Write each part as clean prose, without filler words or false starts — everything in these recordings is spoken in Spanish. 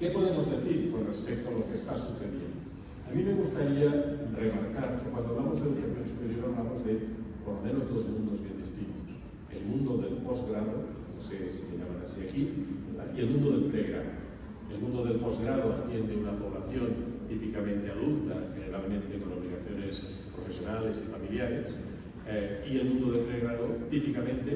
¿Qué podemos decir con respecto a lo que está sucediendo? A mí me gustaría remarcar que cuando hablamos de educación superior hablamos de por lo menos dos mundos bien distintos. El mundo del posgrado, no sé si me llaman así aquí, y el mundo del pregrado. El mundo del posgrado atiende una población típicamente adulta, generalmente con obligaciones profesionales y familiares, y el mundo del pregrado típicamente,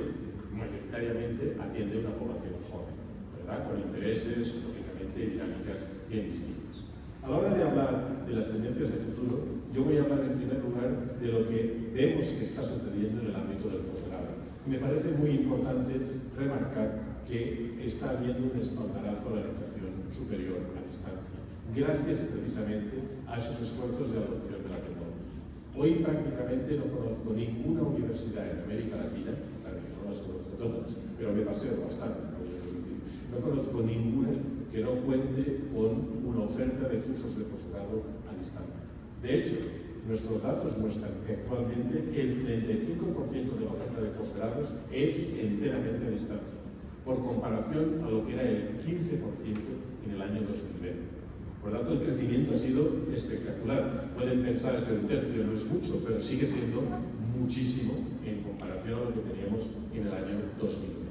mayoritariamente, atiende una población joven, ¿verdad? Con intereses, lógicamente, y dinámicas bien distintas. A la hora de hablar de las tendencias de futuro, yo voy a hablar en primer lugar de lo que vemos que está sucediendo en el ámbito del posgrado. Me parece muy importante remarcar que está habiendo un espaldarazo a la educación superior a distancia, gracias precisamente a esos esfuerzos de adopción de la tecnología. Hoy prácticamente no conozco ninguna universidad en América Latina, claro que no las conozco todas, pero me paseo bastante, no conozco ninguna que no cuente con una oferta de cursos de posgrado a distancia. De hecho, nuestros datos muestran que actualmente el 35% de la oferta de posgrados es enteramente a distancia, por comparación a lo que era el 15% en el año 2020. Por lo tanto, el crecimiento ha sido espectacular. Pueden pensar que un tercio no es mucho, pero sigue siendo muchísimo en comparación a lo que teníamos en el año 2020.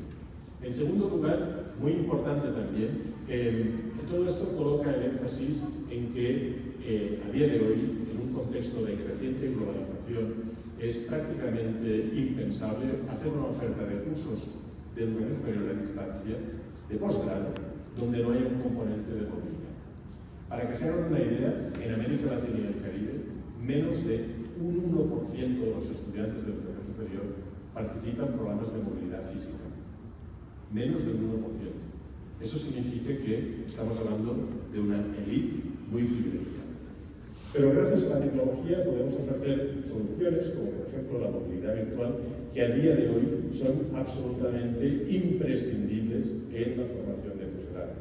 En segundo lugar, muy importante también, todo esto coloca el énfasis en que a día de hoy, en un contexto de creciente globalización, es prácticamente impensable hacer una oferta de cursos de educación superior a distancia, de posgrado, donde no haya un componente de movilidad. Para que se hagan una idea, en América Latina y el Caribe, menos de un 1% de los estudiantes de educación superior participan en programas de movilidad física. Menos del 1%. Eso significa que estamos hablando de una élite muy privilegiada. Pero gracias a la tecnología podemos ofrecer soluciones, como por ejemplo la movilidad virtual, que a día de hoy son absolutamente imprescindibles en la formación de posgrado.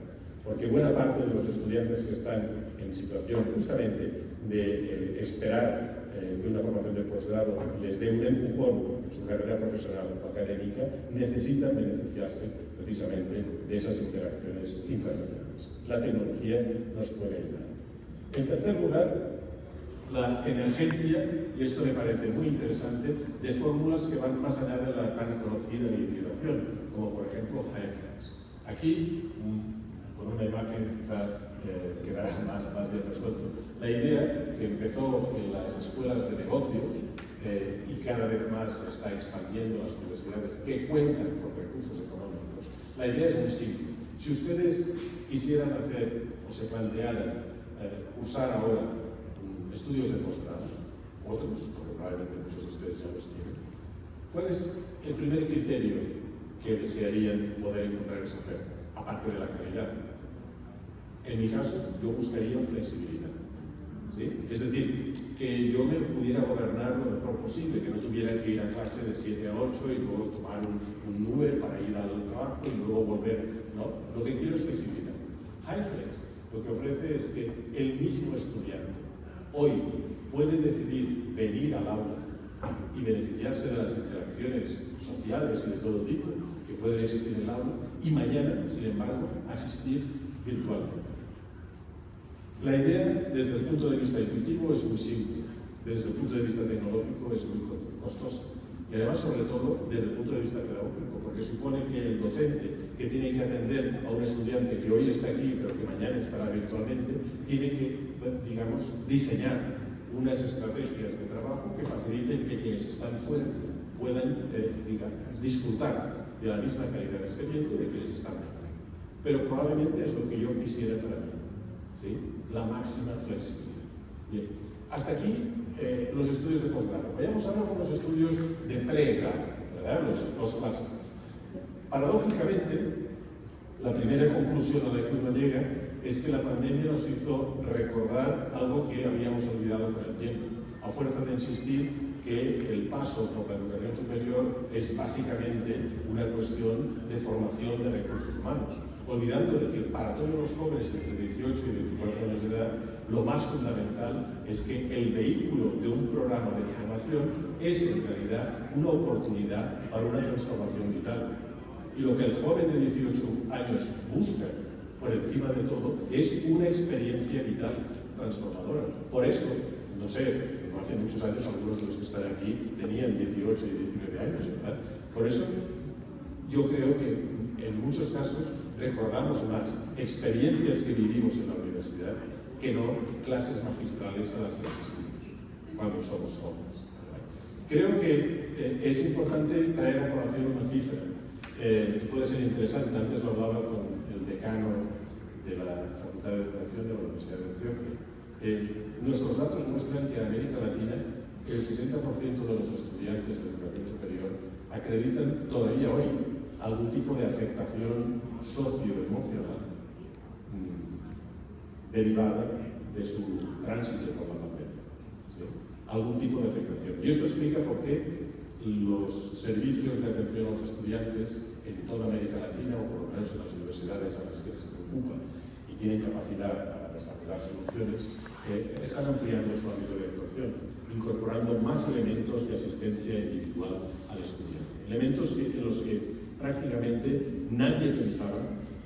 Porque buena parte de los estudiantes que están en situación justamente de esperar que una formación de posgrado les dé un empujón en su carrera profesional o académica, necesitan beneficiarse precisamente de esas interacciones internacionales. La tecnología nos puede ayudar. En tercer lugar, la emergencia, y esto me parece muy interesante, de fórmulas que van más allá de la tan conocida hibridación, como por ejemplo HyFlex. Aquí, con una imagen quizá quedará más bien resuelto. La idea que empezó en las escuelas de negocios y cada vez más está expandiendo las universidades que cuentan con recursos económicos. La idea es muy simple. Si ustedes quisieran hacer o se plantearan cursar ahora estudios de posgrado, otros, porque probablemente muchos de ustedes ya los tienen, ¿cuál es el primer criterio que desearían poder encontrar en esa oferta, aparte de la calidad? En mi caso, yo buscaría flexibilidad. ¿Sí? Es decir, que yo me pudiera gobernar lo mejor posible, que no tuviera que ir a clase de 7 a 8 y luego tomar un Uber para ir al trabajo y luego volver. No, lo que quiero es flexibilidad. HyFlex lo que ofrece es que el mismo estudiante hoy puede decidir venir al aula y beneficiarse de las interacciones sociales y de todo tipo que pueden existir en el aula y mañana, sin embargo, asistir virtualmente. La idea, desde el punto de vista intuitivo, es muy simple. Desde el punto de vista tecnológico es muy costosa. Y además, sobre todo, desde el punto de vista pedagógico, porque supone que el docente que tiene que atender a un estudiante que hoy está aquí, pero que mañana estará virtualmente, tiene que, digamos, diseñar unas estrategias de trabajo que faciliten que quienes están fuera puedan, disfrutar de la misma calidad de experiencia de quienes están dentro. Pero probablemente es lo que yo quisiera para mí. ¿Sí? La máxima flexibilidad. Bien, hasta aquí los estudios de posgrado. Vayamos ahora con los estudios de pregrado, ¿verdad? Los clásicos. Paradójicamente, la primera conclusión a la que uno llega es que la pandemia nos hizo recordar algo que habíamos olvidado con el tiempo, a fuerza de insistir que el paso por la educación superior es básicamente una cuestión de formación de recursos humanos, olvidando de que para todos los jóvenes entre 18 y 24 años de edad, lo más fundamental es que el vehículo de un programa de formación es en realidad una oportunidad para una transformación vital. Y lo que el joven de 18 años busca por encima de todo, es una experiencia vital transformadora. Por eso, no sé, no hace muchos años algunos de los que están aquí tenían 18 y 19 años, ¿verdad? Por eso yo creo que en muchos casos recordamos más experiencias que vivimos en la universidad que no clases magistrales a las que asistimos cuando somos jóvenes, ¿verdad? Creo que es importante traer a colación una cifra que puede ser interesante. Antes lo hablaba con el decano de la Facultad de Educación de la Universidad de Antioquia. Nuestros datos muestran que en América Latina el 60% de los estudiantes de educación superior acreditan todavía hoy algún tipo de afectación socioemocional derivada de su tránsito por la pandemia, ¿sí? Algún tipo de afectación. Y esto explica por qué los servicios de atención a los estudiantes en toda América Latina, o por lo menos en las universidades a las que les preocupa y tienen capacidad para desarrollar soluciones, están ampliando su ámbito de actuación, incorporando más elementos de asistencia individual al estudiante. Elementos en los que prácticamente nadie pensaba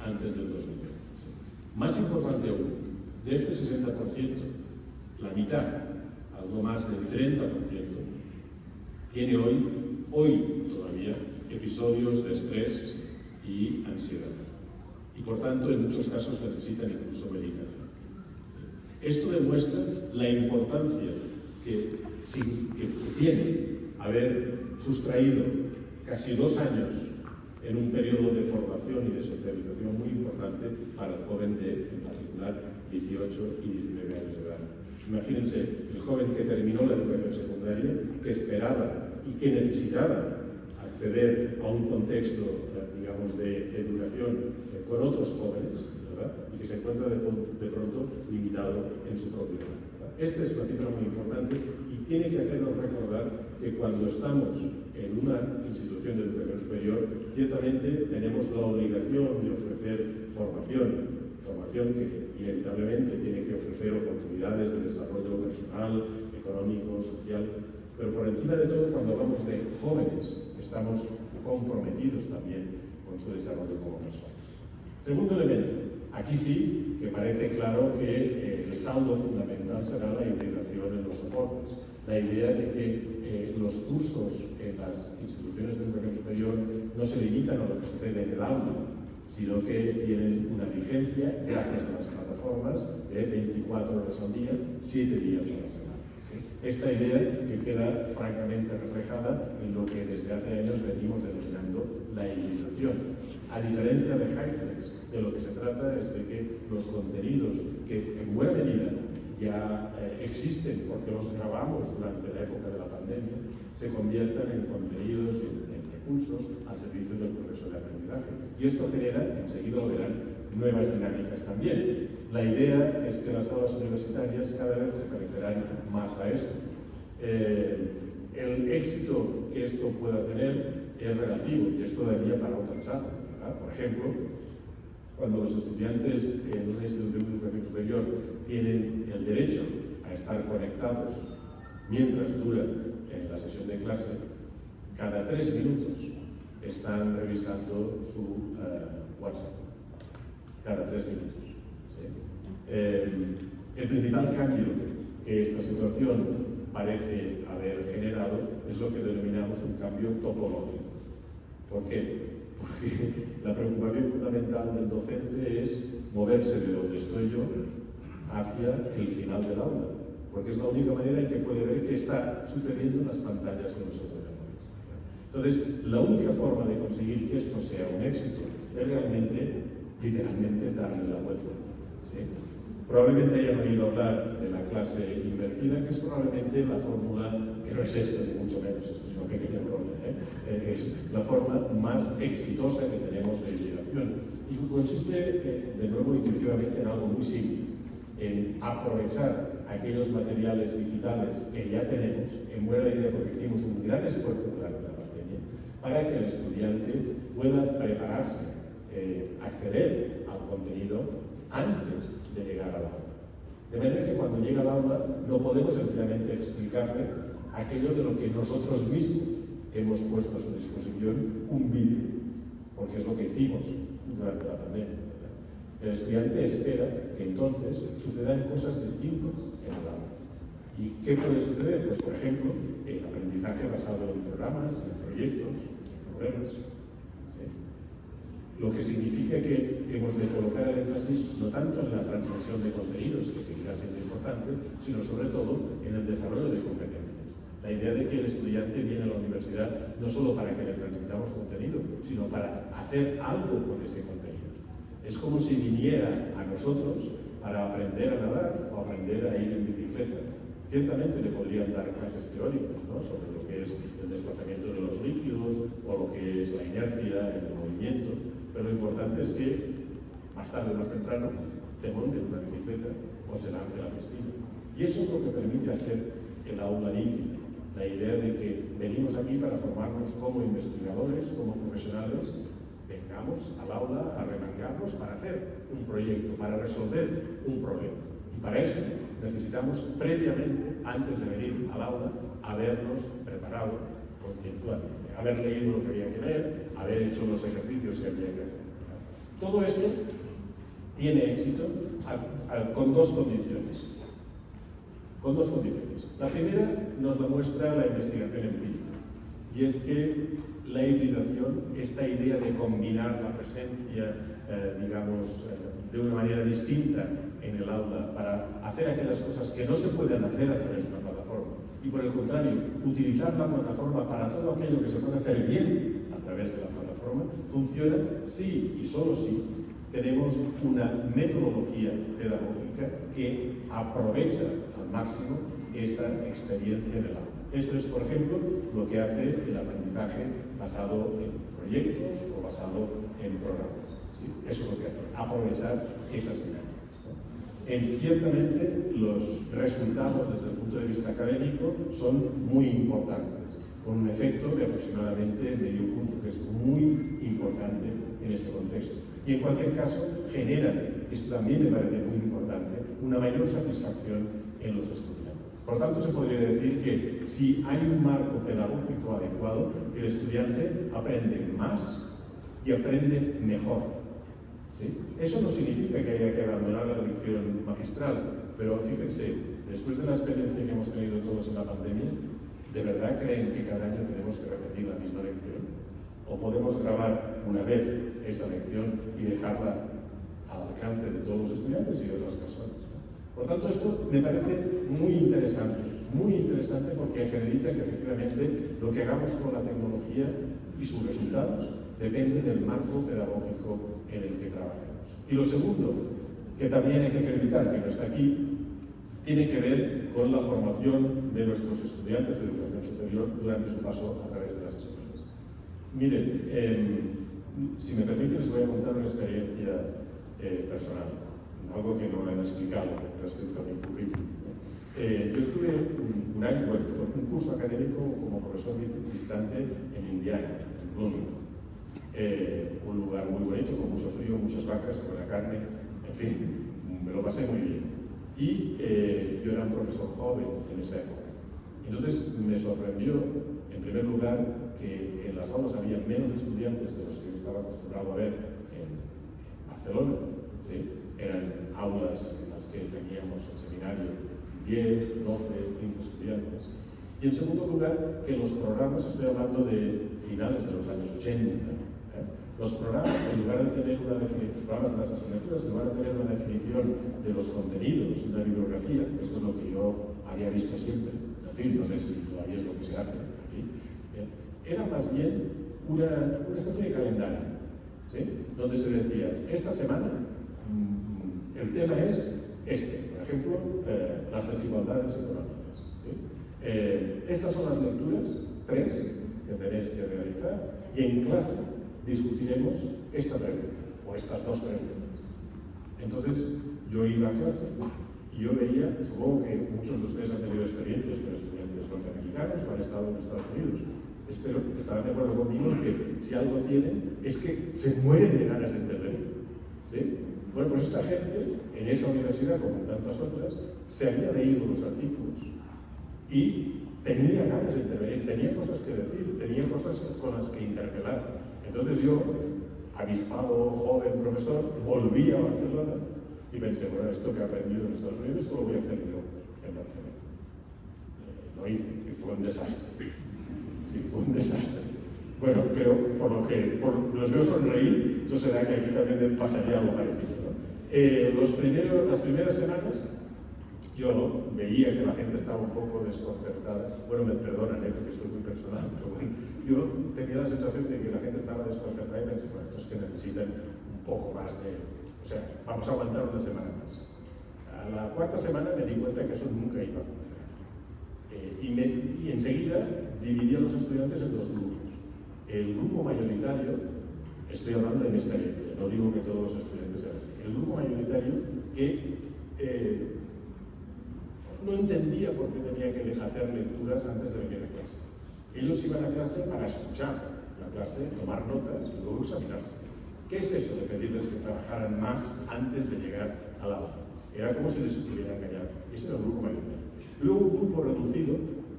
antes del 2020. Más importante aún, de este 60%, la mitad, algo más del 30%, tiene hoy todavía, episodios de estrés y ansiedad. Y por tanto, en muchos casos necesitan incluso medicación. Esto demuestra la importancia que tiene haber sustraído casi 2 años en un periodo de formación y de socialización muy importante para el joven de, en particular, 18 y 19 años de edad. Imagínense, el joven que terminó la educación secundaria, que esperaba y que necesitaba acceder a un contexto, digamos, de educación con otros jóvenes, ¿verdad? Y que se encuentra de pronto limitado en su propio hogar, ¿verdad? Esta es una cifra muy importante y tiene que hacernos recordar que cuando estamos en una institución de educación superior, ciertamente tenemos la obligación de ofrecer formación que inevitablemente tiene que ofrecer oportunidades de desarrollo personal, económico, social, pero por encima de todo, cuando hablamos de jóvenes, estamos comprometidos también con su desarrollo como personas. Segundo elemento, aquí sí que parece claro que el saldo fundamental será la hibridación en los soportes. La idea de que los cursos en las instituciones de educación superior no se limitan a lo que sucede en el aula, sino que tienen una vigencia, gracias a las plataformas, de 24 horas al día, 7 días a la semana. Esta idea que queda francamente reflejada en lo que desde hace años venimos denominando la hibridación. A diferencia de HyFlex, de lo que se trata es de que los contenidos que en buena medida ya existen porque los grabamos durante la época de la pandemia, se conviertan en contenidos y en recursos al servicio del proceso de aprendizaje. Y esto genera, enseguida lo verán, nuevas dinámicas también. La idea es que las aulas universitarias cada vez se parecerán más a esto. El éxito que esto pueda tener es relativo y es todavía para otra charla, ¿verdad? Por ejemplo, cuando los estudiantes en una institución de educación superior tienen el derecho a estar conectados mientras dura la sesión de clase, cada 3 minutos están revisando su WhatsApp. Cada 3 minutos. ¿Sí? El principal cambio que esta situación parece haber generado es lo que denominamos un cambio topológico. ¿Por qué? Porque la preocupación fundamental del docente es moverse de donde estoy yo hacia el final del aula, porque es la única manera en que puede ver qué está sucediendo en las pantallas de los ordenadores. Entonces, la única forma de conseguir que esto sea un éxito es realmente, literalmente, darle la vuelta. ¿Sí? Probablemente hayan oído hablar de la clase invertida, que es probablemente la fórmula, que no es esto, ni mucho menos, esto es una pequeña broma, es la forma más exitosa que tenemos de hibridación. Y consiste, de nuevo, intuitivamente, en algo muy simple, en aprovechar aquellos materiales digitales que ya tenemos, en buena medida porque hicimos un gran esfuerzo durante la pandemia, para que el estudiante pueda prepararse, acceder al contenido antes de llegar al aula. De manera que cuando llega al aula no podemos sencillamente explicarle aquello de lo que nosotros mismos hemos puesto a su disposición, un vídeo, porque es lo que hicimos durante la pandemia. El estudiante espera que entonces sucedan cosas distintas en el aula. ¿Y qué puede suceder? Pues, por ejemplo, el aprendizaje basado en programas, en proyectos, en problemas. ¿Sí? Lo que significa que hemos de colocar el énfasis no tanto en la transmisión de contenidos, que seguirá siendo importante, sino sobre todo en el desarrollo de competencias. La idea de que el estudiante viene a la universidad no solo para que le transmitamos contenido, sino para hacer algo con ese contenido. Es como si viniera a nosotros para aprender a nadar o aprender a ir en bicicleta. Ciertamente le podrían dar clases teóricas, ¿no?, sobre lo que es el desplazamiento de los líquidos o lo que es la inercia, el movimiento, pero lo importante es que más tarde o más temprano se monte en una bicicleta o se lance a la piscina. Y eso es lo que permite hacer el aula híbrida. La idea de que venimos aquí para formarnos como investigadores, como profesionales, vengamos al aula a remangarnos para hacer un proyecto, para resolver un problema. Y para eso necesitamos previamente, antes de venir al aula, habernos preparado concienzudamente, haber leído lo que había que leer, haber hecho los ejercicios que había que hacer. Todo esto tiene éxito con dos condiciones. La primera nos la muestra la investigación empírica, y es que la hibridación, esta idea de combinar la presencia, de una manera distinta en el aula para hacer aquellas cosas que no se pueden hacer a través de una plataforma, y por el contrario, utilizar la plataforma para todo aquello que se puede hacer bien a través de la plataforma, funciona si y solo si tenemos una metodología pedagógica que aprovecha al máximo esa experiencia en el aula. Eso es, por ejemplo, lo que hace el aprendizaje basado en proyectos o basado en programas. ¿Sí? Eso es lo que hace, aprovechar esas dinámicas, ¿no? Ciertamente, los resultados desde el punto de vista académico son muy importantes, con un efecto de aproximadamente medio punto, que es muy importante en este contexto. Y en cualquier caso, genera, esto también me parece muy importante, una mayor satisfacción en los estudiantes. Por tanto, se podría decir que si hay un marco pedagógico adecuado, el estudiante aprende más y aprende mejor. ¿Sí? Eso no significa que haya que abandonar la lección magistral, pero fíjense, después de la experiencia que hemos tenido todos en la pandemia, ¿de verdad creen que cada año tenemos que repetir la misma lección? ¿O podemos grabar una vez esa lección y dejarla al alcance de todos los estudiantes y de otras personas? Por tanto, esto me parece muy interesante porque acredita que efectivamente lo que hagamos con la tecnología y sus resultados depende del marco pedagógico en el que trabajemos. Y lo segundo, que también hay que acreditar, que no está aquí, tiene que ver con la formación de nuestros estudiantes de educación superior durante su paso a través de las escuelas. Miren, si me permiten, les voy a contar una experiencia personal, algo que no me han explicado respecto a mi currículum. Yo estuve un año, un curso académico como profesor visitante en Indiana, en Bloomington. Un lugar muy bonito, con mucho frío, muchas vacas, buena carne, en fin, me lo pasé muy bien. Y yo era un profesor joven en esa época. Entonces me sorprendió, en primer lugar, que en las aulas había menos estudiantes de los que yo estaba acostumbrado a ver en Barcelona. ¿Sí? Eran aulas en las que teníamos el seminario 10, 12, 15 estudiantes. Y en segundo lugar, que los programas, estoy hablando de finales de los años 80, los programas, en lugar de tener una definición, los programas de las asignaturas, en lugar de tener una definición de los contenidos, una bibliografía, esto es lo que yo había visto siempre, en fin, no sé si todavía es lo que se hace aquí, era más bien una especie de calendario, ¿sí? Donde se decía, esta semana el tema es este, por ejemplo, las desigualdades económicas, ¿sí? Estas son las lecturas, 3, que tenéis que realizar, y en clase discutiremos esta pregunta, o estas dos preguntas. Entonces, yo iba a clase y yo veía, supongo que muchos de ustedes han tenido experiencias con estudiantes norteamericanos o han estado en Estados Unidos. Espero que estarán de acuerdo conmigo en que si algo tienen es que se mueren de ganas de intervenir. ¿Sí? Bueno, pues esta gente, en esa universidad, como en tantas otras, se había leído los artículos y tenía ganas de intervenir, tenía cosas que decir, tenía cosas con las que interpelar. Entonces yo avispado, joven profesor, volví a Barcelona y pensé, bueno, esto que he aprendido en Estados Unidos, esto lo voy a hacer yo en Barcelona. Lo hice y fue un desastre. Bueno, pero por los veo sonreír, eso será que aquí también pasaría algo parecido, ¿no? Las primeras semanas, yo veía que la gente estaba un poco desconcertada. Bueno, me perdonan, porque esto es muy personal, pero bueno, yo tenía la sensación de que la gente estaba desconcertada y pensé, bueno, estos que necesitan un poco más de... O sea, vamos a aguantar una semana más. A la cuarta semana me di cuenta que eso nunca iba a funcionar. Y enseguida dividí a los estudiantes en dos grupos. El grupo mayoritario, estoy hablando de mi experiencia, no digo que todos los estudiantes sean así, el grupo mayoritario que no entendía por qué tenía que hacer lecturas antes de venir a clase. Ellos iban a clase para escuchar la clase, tomar notas y luego examinarse. ¿Qué es eso de pedirles que trabajaran más antes de llegar a la aula? Era como si les estuvieran engañando. Ese era el grupo mayoritario. Luego un grupo reducido,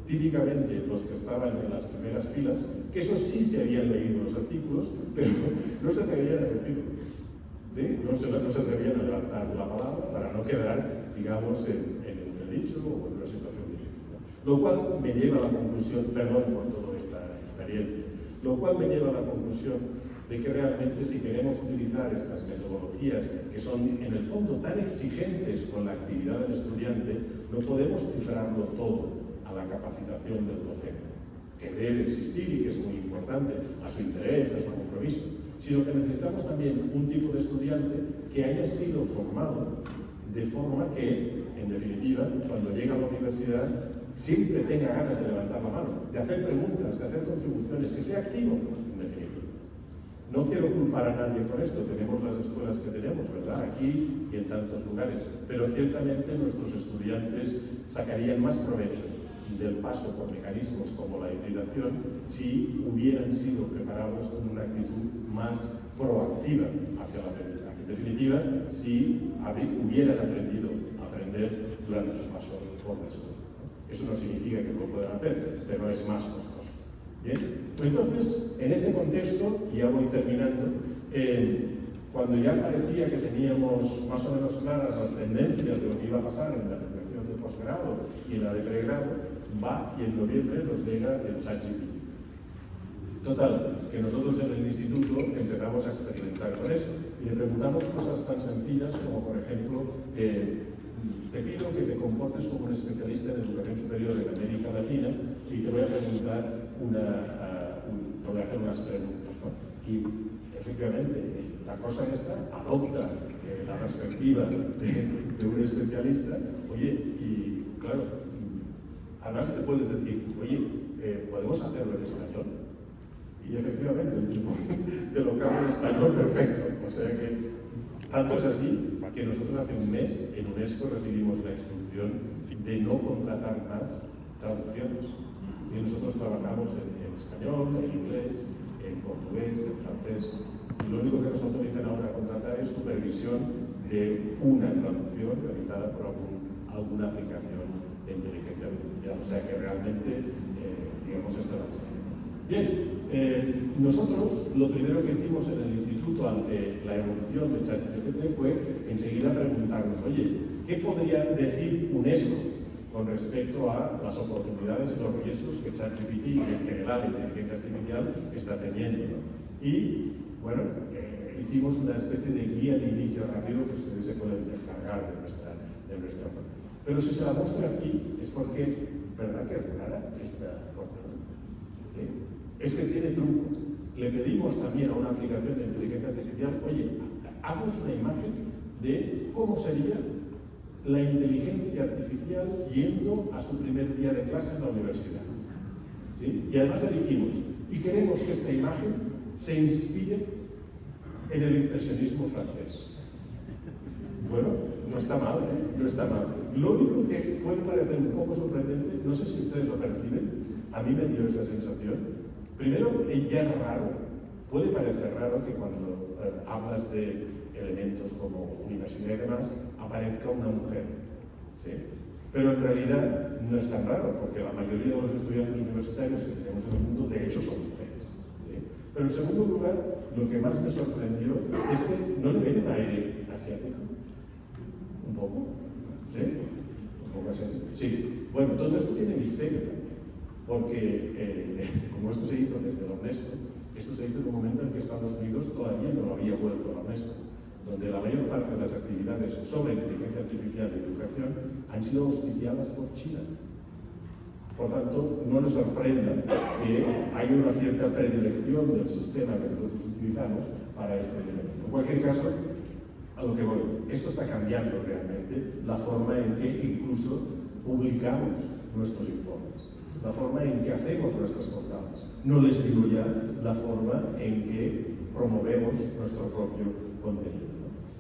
típicamente los que estaban en las primeras filas, que esos sí se habían leído los artículos, pero no se atrevían a decirlo. ¿Sí? No se atrevían a levantar la palabra para no quedar, digamos, en entredicho o en una situación difícil, ¿no? Lo cual me lleva a la conclusión, perdón por toda esta experiencia, lo cual me lleva a la conclusión de que realmente si queremos utilizar estas metodologías que son en el fondo tan exigentes con la actividad del estudiante, no podemos cifrarlo todo a la capacitación del docente, que debe existir y que es muy importante a su interés, a su compromiso, sino que necesitamos también un tipo de estudiante que haya sido formado de forma que, en definitiva, cuando llega a la universidad, siempre tenga ganas de levantar la mano, de hacer preguntas, de hacer contribuciones, que sea activo, en definitiva. No quiero culpar a nadie con esto, tenemos las escuelas que tenemos, ¿verdad? Aquí y en tantos lugares, pero ciertamente nuestros estudiantes sacarían más provecho del paso por mecanismos como la hibridación si hubieran sido preparados con una actitud más proactiva hacia la aprendizaje. En definitiva, si hubieran aprendido a aprender durante su paso por la escuela. Eso no significa que no lo puedan hacer, pero es más costoso. ¿Bien? Entonces, en este contexto, y ya voy terminando, cuando ya parecía que teníamos más o menos claras las tendencias de lo que iba a pasar en la educación de posgrado y en la de pregrado, va y en noviembre nos llega el ChatGPT. Total, que nosotros en el instituto empezamos a experimentar con eso y le preguntamos cosas tan sencillas como, por ejemplo, te pido que te comportes como un especialista en educación superior en América Latina y te voy a preguntar te voy a hacer unas preguntas, ¿no? Y efectivamente, la cosa esta adopta la perspectiva de un especialista, oye, y claro, además te puedes decir, oye, ¿podemos hacerlo en español? Y efectivamente, el tipo te lo cambia en español perfecto. O sea que, tanto es así, que nosotros hace un mes en UNESCO recibimos la instrucción de no contratar más traducciones. Y nosotros trabajamos en español, en inglés, en portugués, en francés. Y lo único que nos autorizan ahora a contratar es supervisión de una traducción realizada por alguna aplicación de inteligencia artificial. O sea que realmente, digamos, esto va a ser. Bien, nosotros lo primero que hicimos en el instituto ante la evolución de ChatGPT fue enseguida preguntarnos, oye, ¿qué podría decir UNESCO con respecto a las oportunidades y los riesgos que ChatGPT y en general la inteligencia artificial está teniendo, ¿no? Y, bueno, hicimos una especie de guía de inicio rápido que ustedes se pueden descargar de nuestra web. Pero si se la muestro aquí es porque, ¿verdad que es rara esta portada? ¿Sí? Es que tiene truco. Le pedimos también a una aplicación de inteligencia artificial, oye, haznos una imagen de cómo sería la inteligencia artificial yendo a su primer día de clase en la universidad. ¿Sí? Y además le dijimos, y queremos que esta imagen se inspire en el impresionismo francés. Bueno, no está mal, ¿eh? No está mal. Lo único que puede parecer un poco sorprendente, no sé si ustedes lo perciben, a mí me dio esa sensación. Primero, ya es raro, puede parecer raro que cuando hablas de elementos como universidad y demás, aparezca una mujer, ¿sí? Pero en realidad no es tan raro, porque la mayoría de los estudiantes universitarios que tenemos en el mundo, de hecho, son mujeres, ¿sí? Pero en segundo lugar, lo que más me sorprendió es que no le ven el aire asiático. ¿Un poco? ¿Sí? ¿Un poco asiático? Sí. Bueno, todo esto tiene misterio también, porque como esto se hizo desde la UNESCO, esto se hizo en un momento en que Estados Unidos todavía no había vuelto a la UNESCO, donde la mayor parte de las actividades sobre inteligencia artificial y educación han sido auspiciadas por China. Por tanto, no nos sorprenda que haya una cierta predilección del sistema que nosotros utilizamos para este elemento. En cualquier caso, a lo que voy, esto está cambiando realmente la forma en que incluso publicamos nuestros informes, la forma en que hacemos nuestras portadas. No les digo ya la forma en que promovemos nuestro propio contenido.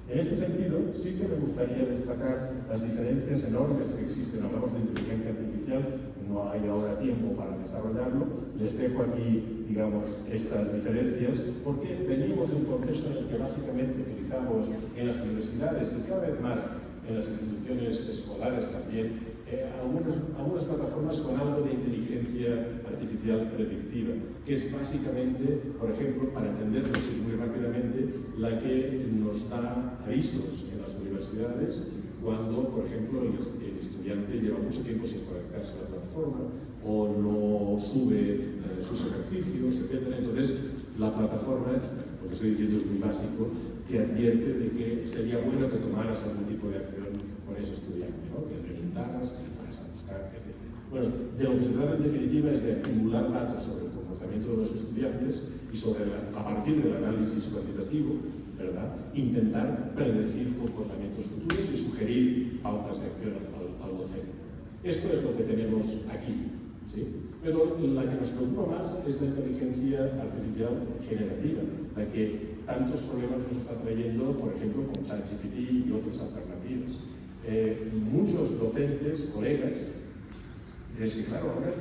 En este sentido, sí que me gustaría destacar las diferencias enormes que existen. Hablamos de inteligencia artificial, no hay ahora tiempo para desarrollarlo. Les dejo aquí, digamos, estas diferencias, porque venimos de un contexto en el que básicamente utilizamos en las universidades y cada vez más en las instituciones escolares también algunas plataformas con algo de inteligencia artificial predictiva, que es básicamente, por ejemplo, para entenderlo muy rápidamente, la que nos da avisos en las universidades cuando, por ejemplo, el estudiante lleva mucho tiempo sin conectarse a la plataforma o no sube sus ejercicios, etc. Entonces, la plataforma, lo que estoy diciendo es muy básico, te advierte de que sería bueno que tomaras algún tipo de acción con ese estudiante, ¿no? Que le preguntaras, que le fueras a buscar, etc. Bueno, de lo que se trata en definitiva es de acumular datos sobre el comportamiento de los estudiantes y a partir del análisis cuantitativo, ¿verdad?, intentar predecir comportamientos futuros y sugerir pautas de acción al docente. Esto es lo que tenemos aquí, ¿sí? Pero la que nos preocupa más es la inteligencia artificial generativa, la que tantos problemas nos está trayendo, por ejemplo, con ChatGPT y otras alternativas. Muchos docentes, colegas, es que claro, ahora,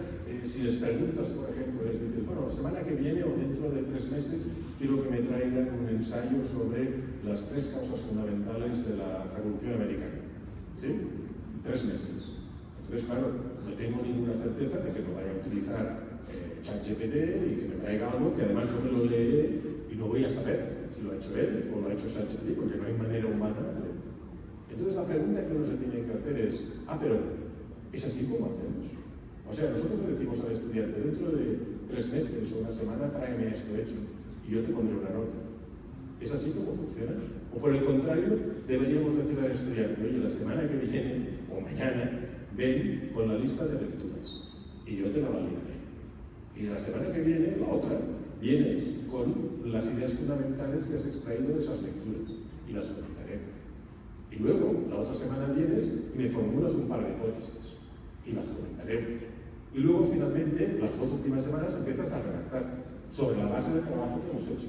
si les preguntas, por ejemplo, les dices, bueno, la semana que viene o dentro de 3 meses quiero que me traigan un ensayo sobre las 3 causas fundamentales de la Revolución Americana. ¿Sí? 3 meses. Entonces, claro, no tengo ninguna certeza de que lo vaya a utilizar ChatGPT y que me traiga algo que además yo me lo leeré y no voy a saber si lo ha hecho él o lo ha hecho ChatGPT, porque no hay manera humana de... Entonces la pregunta que uno se tiene que hacer es, pero ¿es así como hacemos? O sea, nosotros le decimos al estudiante, dentro de 3 meses o una semana, tráeme esto hecho y yo te pondré una nota. ¿Es así como funciona? O por el contrario, deberíamos decir al estudiante, oye, la semana que viene o mañana, ven con la lista de lecturas y yo te la validaré. Y la semana que viene, la otra, vienes con las ideas fundamentales que has extraído de esas lecturas y las comentaremos. Y luego, la otra semana vienes y me formulas un par de hipótesis y las comentaremos. Y luego, finalmente, las 2 últimas semanas empiezas a redactar sobre la base del trabajo que hemos hecho.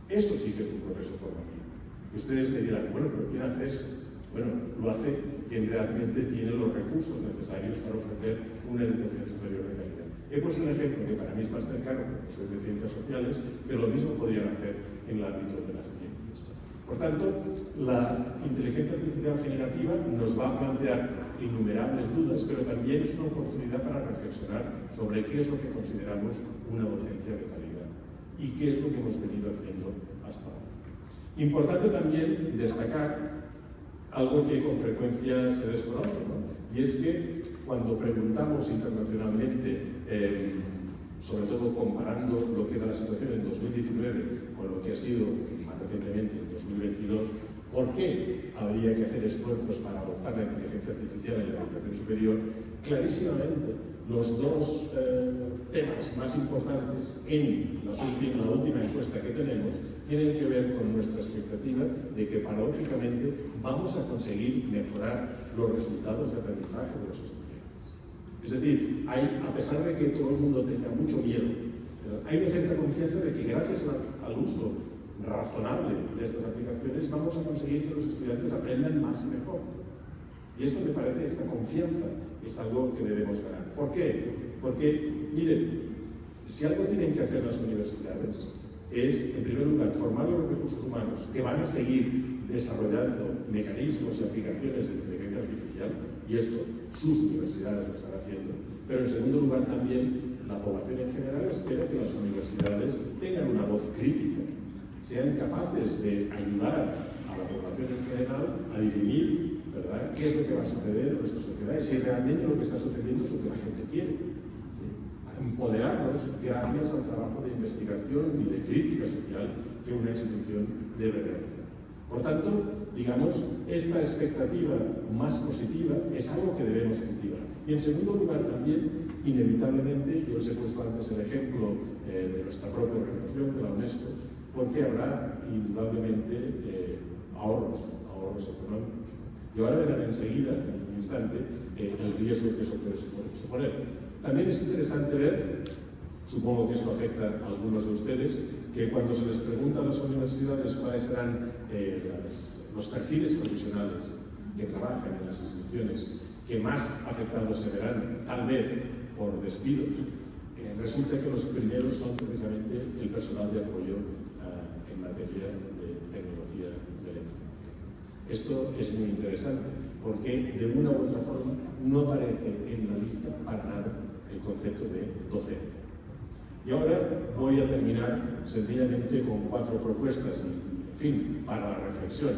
Eso sí que es un proceso formativo. Y ustedes me dirán, bueno, pero ¿quién hace eso? Bueno, lo hace quien realmente tiene los recursos necesarios para ofrecer una educación superior de calidad. He puesto un ejemplo que para mí es más cercano, porque soy de ciencias sociales, pero lo mismo podrían hacer en el ámbito de las ciencias. Por tanto, la inteligencia artificial generativa nos va a plantear innumerables dudas, pero también es una oportunidad para reflexionar sobre qué es lo que consideramos una docencia de calidad y qué es lo que hemos venido haciendo hasta ahora. Importante también destacar algo que con frecuencia se desconoce, ¿no? Y es que cuando preguntamos internacionalmente, sobre todo comparando lo que era la situación en 2019 con lo que ha sido más recientemente en 2022, ¿por qué habría que hacer esfuerzos para adoptar la inteligencia artificial en la educación superior? Clarísimamente, los 2 temas más importantes en la última encuesta que tenemos tienen que ver con nuestra expectativa de que paradójicamente vamos a conseguir mejorar los resultados de aprendizaje de los estudiantes. Es decir, a pesar de que todo el mundo tenga mucho miedo, hay una cierta confianza de que gracias al uso razonable de estas aplicaciones vamos a conseguir que los estudiantes aprendan más y mejor. Y esto me parece, esta confianza es algo que debemos ganar. ¿Por qué? Porque, miren, si algo tienen que hacer las universidades es, en primer lugar, formar los recursos humanos que van a seguir desarrollando mecanismos y aplicaciones de inteligencia artificial, y esto sus universidades lo están haciendo, pero en segundo lugar también la población en general espera que las universidades tengan una voz crítica sean capaces de ayudar a la población en general a dirimir, ¿verdad?, qué es lo que va a suceder en nuestra sociedad y si realmente lo que está sucediendo es lo que la gente quiere. ¿Sí? A empoderarnos gracias al trabajo de investigación y de crítica social que una institución debe realizar. Por tanto, digamos, esta expectativa más positiva es algo que debemos cultivar. Y en segundo lugar también, inevitablemente, yo les he puesto antes el ejemplo de nuestra propia organización, de la UNESCO, porque habrá indudablemente ahorros económicos. Y ahora verán enseguida, en un instante, el riesgo que eso puede suponer. También es interesante ver, supongo que esto afecta a algunos de ustedes, que cuando se les pregunta a las universidades cuáles serán los perfiles profesionales que trabajan en las instituciones que más afectados se verán, tal vez por despidos, resulta que los primeros son precisamente el personal de apoyo en materia de tecnología de la información. Esto es muy interesante porque de una u otra forma no aparece en la lista para nada el concepto de docente. Y ahora voy a terminar sencillamente con 4 propuestas, en fin, para la reflexión.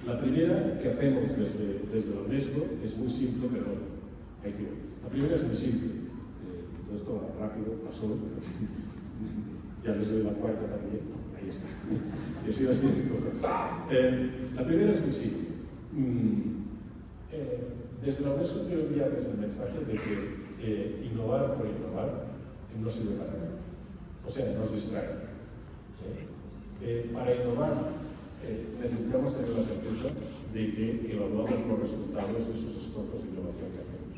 La primera que hacemos desde la UNESCO es muy simple, pero la primera es muy simple. Todo esto va rápido, pasó, ya les doy la cuarta también. Ahí está. Y así las tienen todas. La primera es muy simple. Desde la UNESCO quiero enviarles el mensaje de que innovar por innovar no sirve para nada. O sea, nos distrae. Para innovar necesitamos tener la certeza de que evaluamos los resultados de esos esfuerzos de innovación que hacemos.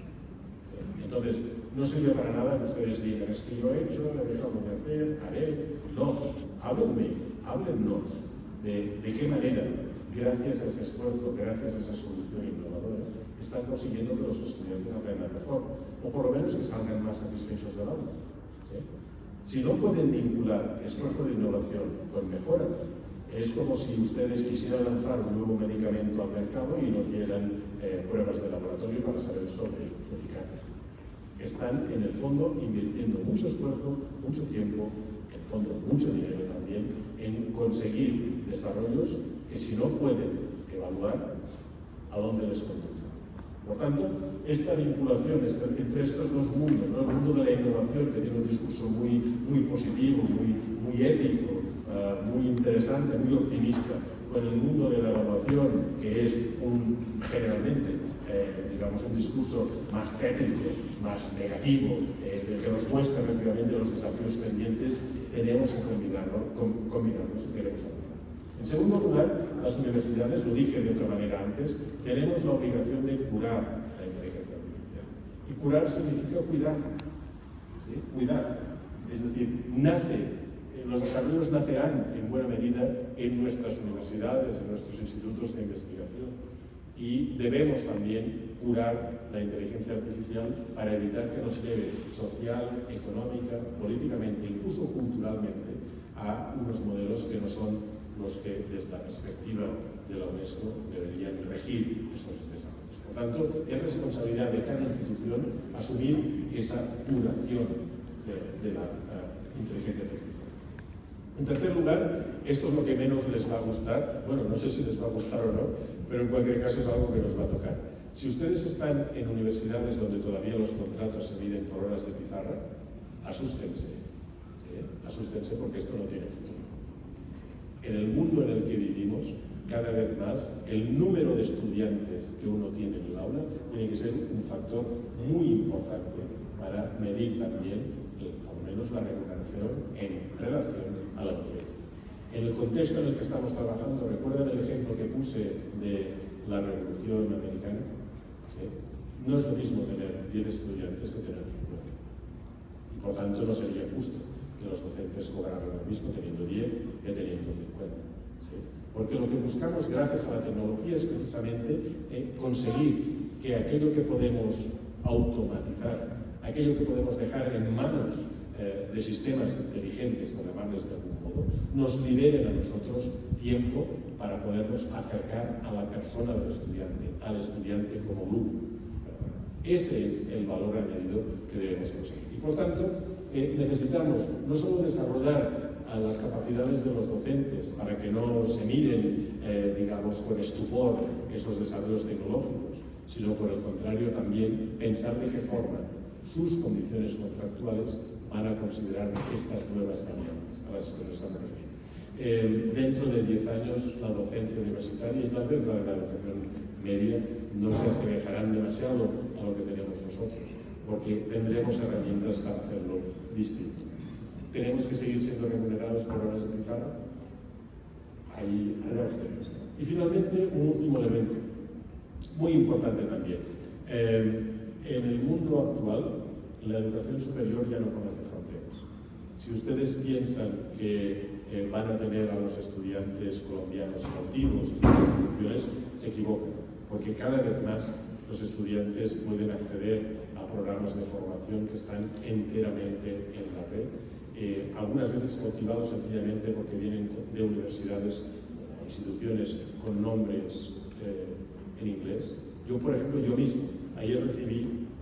Entonces, no sirve para nada que ustedes digan, es que yo he hecho, he dejado de hacer, haré. No, háblennos de qué manera, gracias a ese esfuerzo, gracias a esa solución innovadora, están consiguiendo que los estudiantes aprendan mejor, o por lo menos que salgan más satisfechos del aula. ¿Sí? Si no pueden vincular esfuerzo de innovación con mejora, es como si ustedes quisieran lanzar un nuevo medicamento al mercado y no hicieran pruebas de laboratorio para saber sobre su eficacia. Están, en el fondo, invirtiendo mucho esfuerzo, mucho tiempo, en el fondo, mucho dinero también, en conseguir desarrollos que si no pueden evaluar, ¿a dónde les conduce? Por tanto, esta vinculación entre estos dos mundos, ¿no? El mundo de la innovación, que tiene un discurso muy positivo, muy épico, muy interesante, muy optimista, con el mundo de la evaluación, que es generalmente, digamos, un discurso más técnico, más negativo, que nos muestra efectivamente los desafíos pendientes, tenemos que combinarlos si queremos avanzar. En segundo lugar, las universidades, lo dije de otra manera antes, tenemos la obligación de curar la inteligencia artificial. Y curar significa cuidar. ¿Sí? Cuidar. Es decir, los desarrollos nacerán en buena medida en nuestras universidades, en nuestros institutos de investigación. Y debemos también curar la inteligencia artificial para evitar que nos lleve social, económica, políticamente, incluso culturalmente, a unos modelos que no son los que, desde la perspectiva de la UNESCO, deberían regir esos desarrollos. Por tanto, es responsabilidad de cada institución asumir esa curación de la inteligencia artificial. En tercer lugar, esto es lo que menos les va a gustar. Bueno, no sé si les va a gustar o no, pero en cualquier caso es algo que nos va a tocar. Si ustedes están en universidades donde todavía los contratos se miden por horas de pizarra, asústense. ¿Sí? Asústense porque esto no tiene futuro. En el mundo en el que vivimos, cada vez más, el número de estudiantes que uno tiene en el aula tiene que ser un factor muy importante para medir también, al menos, la remuneración en relación a la docencia. En el contexto en el que estamos trabajando, ¿recuerdan el ejemplo que puse de la Revolución Americana? ¿Sí? No es lo mismo tener 10 estudiantes que tener 50. Y por tanto no sería justo que los docentes cobraran lo mismo teniendo 10 que teniendo 50. ¿Sí? Porque lo que buscamos gracias a la tecnología es precisamente conseguir que aquello que podemos automatizar, aquello que podemos dejar en manos de sistemas inteligentes, por llamarles de algún modo, nos liberen a nosotros tiempo para podernos acercar a la persona del estudiante, al estudiante como grupo. Ese es el valor añadido que debemos conseguir. Y por tanto, necesitamos no solo desarrollar a las capacidades de los docentes para que no se miren, digamos, con estupor esos desarrollos tecnológicos, sino por el contrario también pensar de qué forma sus condiciones contractuales van a considerar estas nuevas variantes a las que nos estamos refiriendo. Dentro de 10 años la docencia universitaria y tal vez la educación media no se asemejarán demasiado a lo que tenemos nosotros, porque tendremos herramientas para hacerlo distinto. ¿Tenemos que seguir siendo remunerados por horas de pizarra? Ahí allá ustedes. Y finalmente, un último elemento, muy importante también. En el mundo actual, la educación superior ya no conoce fronteras. Si ustedes piensan que van a tener a los estudiantes colombianos cautivos en sus instituciones, se equivocan, porque cada vez más los estudiantes pueden acceder a programas de formación que están enteramente en la red, algunas veces cautivados sencillamente porque vienen de universidades o instituciones con nombres en inglés. Yo, por ejemplo, yo mismo,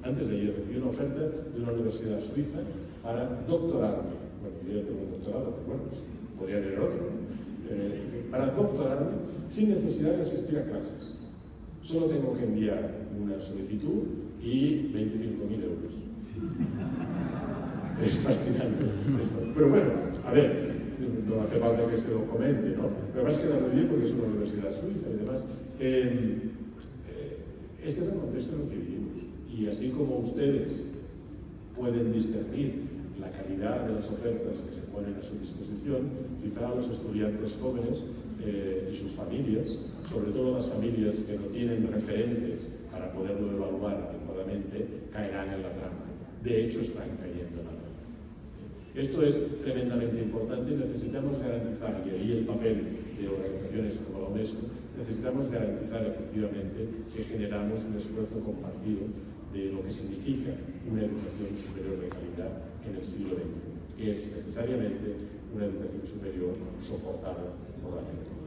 antes de ayer recibí una oferta de una universidad suiza para doctorarme. Bueno, yo ya tengo un doctorado, pero bueno, pues podría tener otro, ¿no? Para doctorarme sin necesidad de asistir a clases. Solo tengo que enviar una solicitud y 25.000 euros. Es fascinante. Pero bueno, a ver, no hace falta que se lo comente, ¿no? Pero además queda muy bien porque es una universidad suiza y demás. Este es el contexto en el que vivimos. Y así como ustedes pueden discernir la calidad de las ofertas que se ponen a su disposición, quizá los estudiantes jóvenes y sus familias, sobre todo las familias que no tienen referentes para poderlo evaluar adecuadamente, caerán en la trampa. De hecho, están cayendo en la trampa. Esto es tremendamente importante y necesitamos garantizar, y ahí el papel de organizaciones como la UNESCO, necesitamos garantizar efectivamente que generamos un esfuerzo compartido de lo que significa una educación superior de calidad en el siglo XX, que es necesariamente una educación superior soportada por la tecnología.